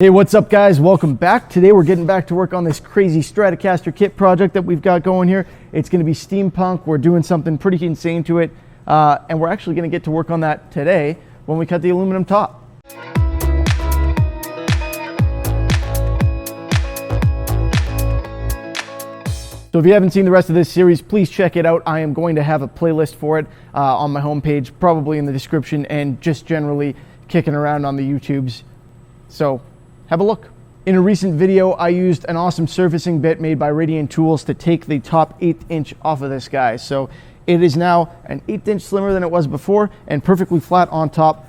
Hey, what's up guys? Welcome back. Today we're getting back to work on this crazy Stratocaster kit project that we've got going here. It's going to be steampunk. We're doing something pretty insane to it. And we're actually going to get to work on that today when we cut the aluminum top. So if you haven't seen the rest of this series, please check it out. I am going to have a playlist for it on my homepage, probably in the description, and just generally kicking around on the YouTubes. So have a look. In a recent video, I used an awesome surfacing bit made by Radiant Tools to take the top 1/8 inch off of this guy. So it is now an 1/8 inch slimmer than it was before and perfectly flat on top,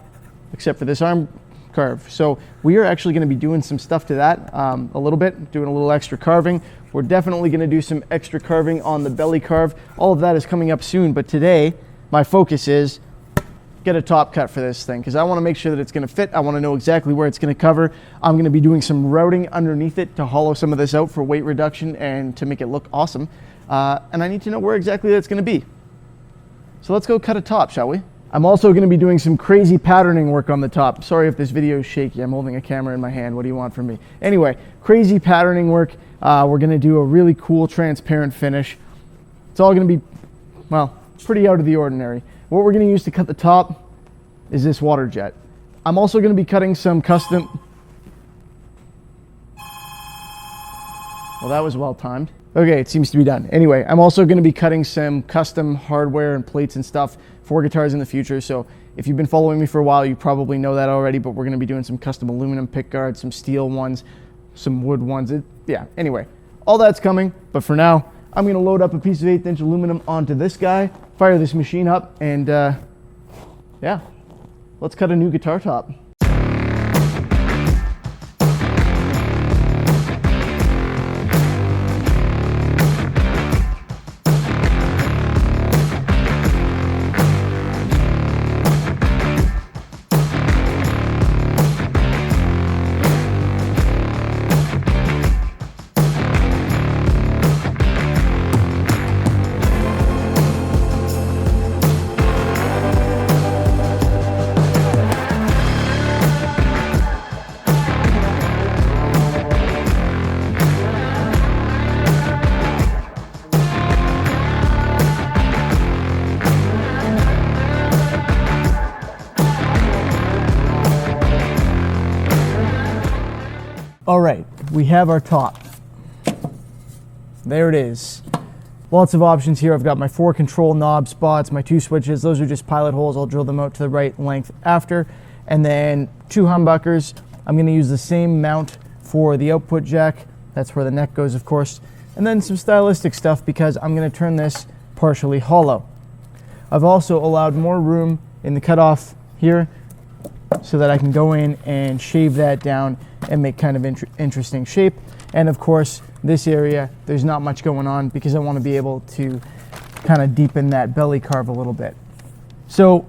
except for this arm carve. So we are actually going to be doing some stuff to that a little bit, doing a little extra carving. We're definitely going to do some extra carving on the belly carve. All of that is coming up soon, but today my focus is get a top cut for this thing because I want to make sure that it's going to fit. I want to know exactly where it's going to cover. I'm going to be doing some routing underneath it to hollow some of this out for weight reduction and to make it look awesome. And I need to know where exactly that's going to be. So let's go cut a top, shall we? I'm also going to be doing some crazy patterning work on the top. Sorry if this video is shaky. I'm holding a camera in my hand. What do you want from me? Anyway, crazy patterning work. We're going to do a really cool transparent finish. It's all going to be, well, pretty out of the ordinary. What we're going to use to cut the top is this water jet. I'm also going to be cutting some custom... Well, that was well timed. Okay, it seems to be done. Anyway, I'm also going to be cutting some custom hardware and plates and stuff for guitars in the future. So if you've been following me for a while, you probably know that already, but we're going to be doing some custom aluminum pick guards, some steel ones, some wood ones. Yeah, anyway, all that's coming. But for now, I'm going to load up a piece of 1/8 inch aluminum onto this guy, fire this machine up, and yeah, let's cut a new guitar top. All right, we have our top. There it is. Lots of options here. I've got my 4 control knob spots, my 2 switches. Those are just pilot holes. I'll drill them out to the right length after. And then 2 humbuckers. I'm gonna use the same mount for the output jack. That's where the neck goes, of course. And then some stylistic stuff because I'm gonna turn this partially hollow. I've also allowed more room in the cutoff here so that I can go in and shave that down and make kind of interesting shape. And of course, this area, there's not much going on because I want to be able to kind of deepen that belly carve a little bit. So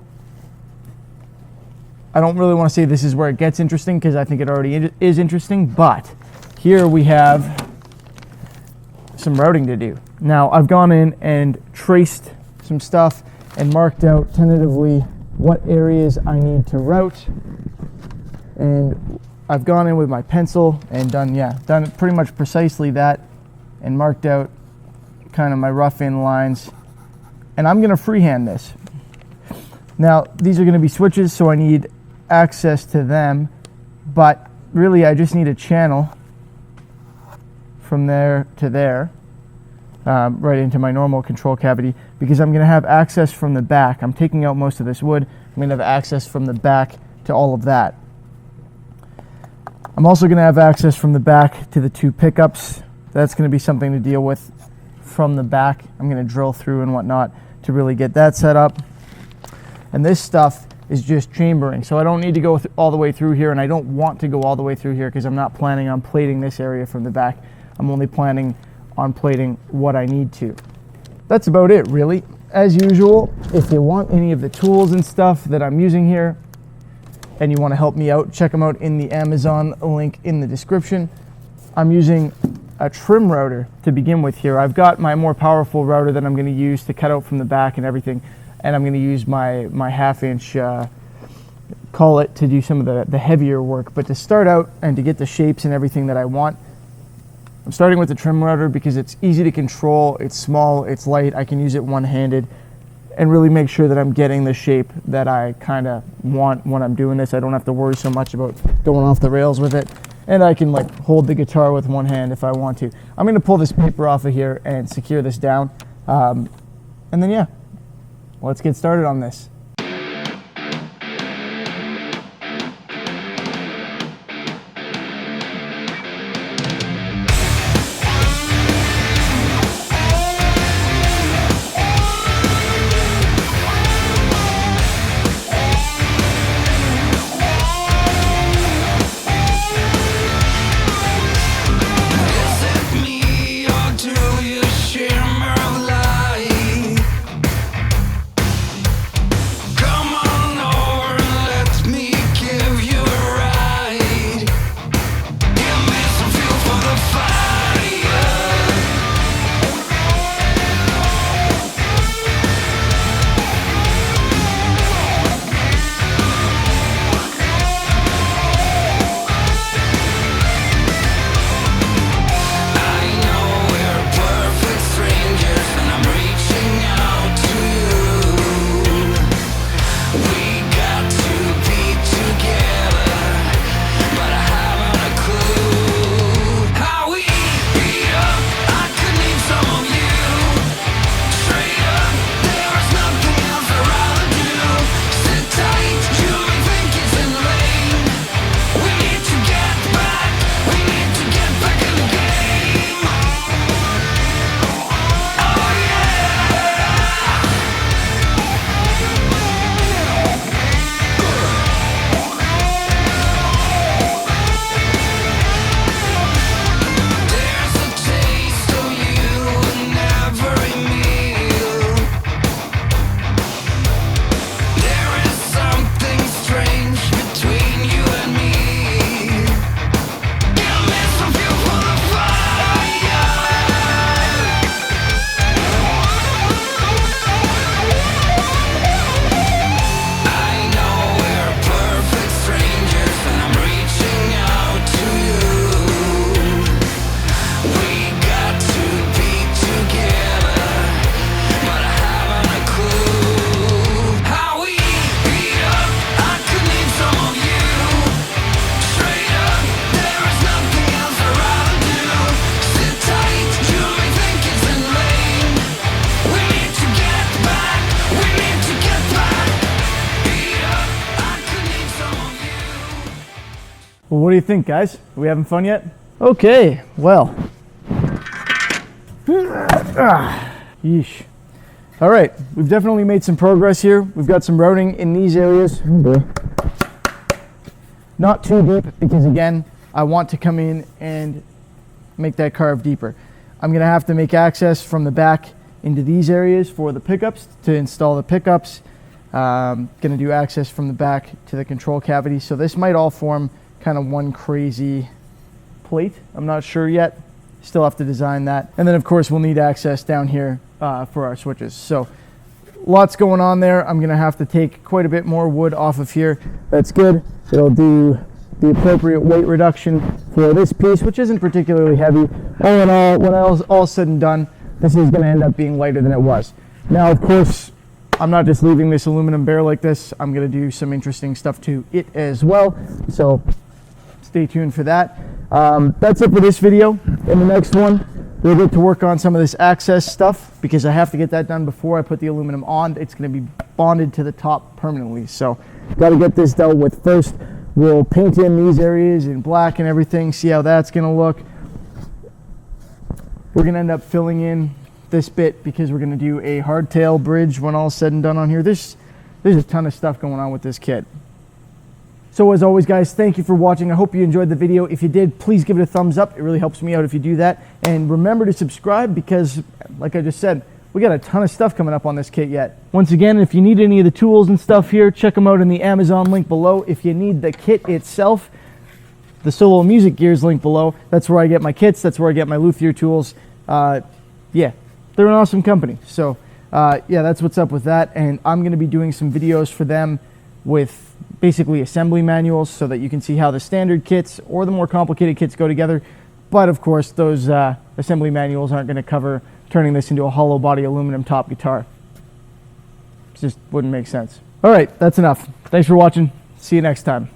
I don't really want to say this is where it gets interesting because I think it already is interesting, but here we have some routing to do. Now I've gone in and traced some stuff and marked out tentatively what areas I need to route, and I've gone in with my pencil and done pretty much precisely that and marked out kind of my rough in lines, and I'm gonna freehand this. Now these are gonna be switches, so I need access to them, but really I just need a channel from there to there, right into my normal control cavity, because I'm going to have access from the back. I'm taking out most of this wood. I'm going to have access from the back to all of that. I'm also going to have access from the back to the 2 pickups. That's going to be something to deal with from the back. I'm going to drill through and whatnot to really get that set up. And this stuff is just chambering, so I don't need to go all the way through here, and I don't want to go all the way through here because I'm not planning on plating this area from the back. I'm only planning on plating what I need to. That's about it, really. As usual, if you want any of the tools and stuff that I'm using here and you want to help me out, check them out in the Amazon link in the description. I'm using a trim router to begin with here. I've got my more powerful router that I'm going to use to cut out from the back and everything, and I'm going to use my 1/2 inch call it to do some of the heavier work. But to start out and to get the shapes and everything that I want, I'm starting with the trim router because it's easy to control, it's small, it's light, I can use it one-handed and really make sure that I'm getting the shape that I kind of want when I'm doing this. I don't have to worry so much about going off the rails with it, and I can like hold the guitar with one hand if I want to. I'm going to pull this paper off of here and secure this down, and then yeah, let's get started on this. Well, what do you think, guys? Are we having fun yet? Okay, well. Yeesh. All right, we've definitely made some progress here. We've got some routing in these areas. Not too deep because, again, I want to come in and make that carve deeper. I'm gonna have to make access from the back into these areas for the pickups to install the pickups. Gonna do access from the back to the control cavity. So this might all form kind of one crazy plate. I'm not sure yet. Still have to design that. And then of course we'll need access down here for our switches. So lots going on there. I'm gonna have to take quite a bit more wood off of here. That's good. It'll do the appropriate weight reduction for this piece, which isn't particularly heavy. All in all, when all said and done, this is gonna end up being lighter than it was. Now, of course, I'm not just leaving this aluminum bare like this. I'm gonna do some interesting stuff to it as well. So stay tuned for that. That's it for this video. In the next one, we'll get to work on some of this access stuff because I have to get that done before I put the aluminum on. It's gonna be bonded to the top permanently. So gotta get this dealt with first. We'll paint in these areas in black and everything, see how that's gonna look. We're gonna end up filling in this bit because we're gonna do a hardtail bridge when all's said and done on here. There's a ton of stuff going on with this kit. So as always, guys, thank you for watching. I hope you enjoyed the video. If you did, please give it a thumbs up. It really helps me out if you do that. And remember to subscribe because, like I just said, we got a ton of stuff coming up on this kit yet. Once again, if you need any of the tools and stuff here, check them out in the Amazon link below. If you need the kit itself, the Solo Music Gears link below. That's where I get my kits. That's where I get my luthier tools. Yeah, they're an awesome company. So yeah, that's what's up with that. And I'm going to be doing some videos for them with basically assembly manuals so that you can see how the standard kits or the more complicated kits go together. But of course, those assembly manuals aren't going to cover turning this into a hollow body aluminum top guitar. It just wouldn't make sense. All right, that's enough. Thanks for watching. See you next time.